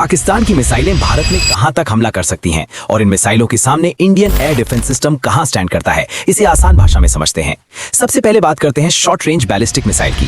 पाकिस्तान की मिसाइलें भारत में कहां तक हमला कर सकती हैं और इन मिसाइलों के सामने इंडियन एयर डिफेंस सिस्टम कहां स्टैंड करता है, इसे आसान भाषा में समझते हैं। सबसे पहले बात करते हैं शॉर्ट रेंज बैलिस्टिक मिसाइल की।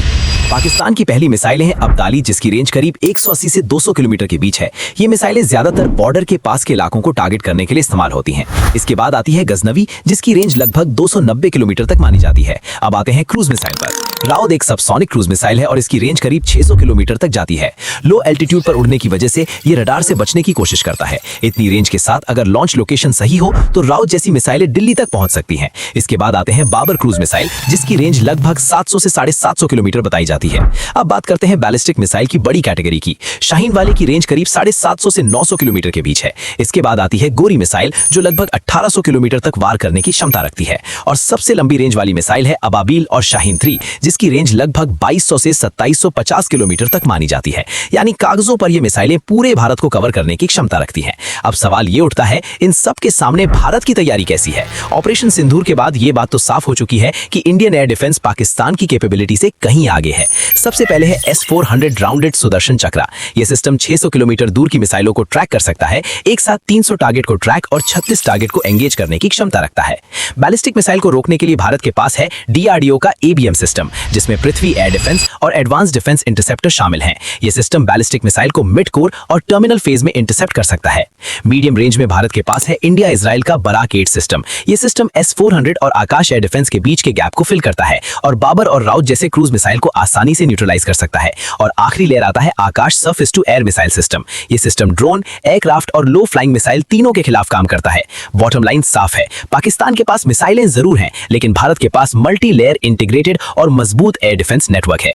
पाकिस्तान की पहली मिसाइलें हैं अब्दाली, जिसकी रेंज करीब 180 से 200 किलोमीटर के बीच है। ये मिसाइलें ज्यादातर बॉर्डर के पास के इलाकों को टारगेट करने के लिए इस्तेमाल होती हैं। इसके बाद आती है गजनवी, जिसकी रेंज लगभग 290 किलोमीटर तक मानी जाती है। अब आते हैं क्रूज मिसाइल पर। राउद एक सबसोनिक क्रूज मिसाइल है और इसकी रेंज करीब 600 किलोमीटर तक जाती है। लो एल्टीट्यूड पर उड़ने की वजह से ये रडार से बचने की कोशिश करता है। इतनी रेंज के साथ अगर लॉन्च लोकेशन सही हो तो राउद जैसी मिसाइलें दिल्ली तक पहुंच सकती हैं। इसके बाद आते हैं बाबर क्रूज मिसाइल, जिसकी रेंज लगभग 700 से 750 किलोमीटर बताई जाती है। अब बात करते हैं बैलिस्टिक मिसाइल की बड़ी कैटेगरी की। शाहीन वाले की रेंज करीब 750 से 900 किलोमीटर के बीच है। इसके बाद आती है गोरी मिसाइल, जो लगभग 1800 किलोमीटर तक वार करने की क्षमता रखती है। और सबसे लंबी रेंज वाली मिसाइल है अबाबील और शाहीन 3, जिसकी रेंज लगभग 2200 से 2750 किलोमीटर तक मानी जाती है। यानी कागजों पर ये मिसाइलें पूरे भारत को कवर करने की क्षमता रखती हैं। अब सवाल ये उठता है, इन सब के सामने भारत की तैयारी कैसी है? ऑपरेशन सिंदूर के बाद ये बात तो साफ हो चुकी है कि इंडियन एयर डिफेंस पाकिस्तान की कैपेबिलिटी से कहीं आगे है। सबसे पहले है S-400 राउंडेड सुदर्शन चक्रा। यह सिस्टम 600 किलोमीटर दूर की मिसाइलों को ट्रैक कर सकता है। एक साथ 300 टारगेट को ट्रैक और 36 टारगेट को एंगेज करने की क्षमता रखता है। बैलिस्टिक मिसाइल को रोकने के लिए भारत के पास है DRDO का ABM सिस्टम, जिसमें पृथ्वी एयर डिफेंस और एडवांस डिफेंस इंटरसेप्टर शामिल हैं। यह सिस्टम बैलिस्टिक मिसाइल को मिड कोर और टर्मिनल फेज में इंटरसेप्ट कर सकता है। मीडियम रेंज में भारत के पास है इंडिया इजराइल का बराक 8 सिस्टम। यह सिस्टम S-400 और आकाश एयर डिफेंस के बीच के गैप को फिल करता है और बाबर और राउत जैसे क्रूज मिसाइल को आसानी से न्यूट्रलाइज कर सकता है। और आखिरी लेयर आता है Akash surface to air missile system. यह सिस्टम ड्रोन, एयरक्राफ्ट और लो फ्लाइंग मिसाइल तीनों के खिलाफ काम करता है। बॉटम लाइन साफ है, पाकिस्तान के पास मिसाइलें जरूर हैं, लेकिन भारत के पास मल्टी लेयर इंटीग्रेटेड और मजबूत एयर डिफेंस नेटवर्क है।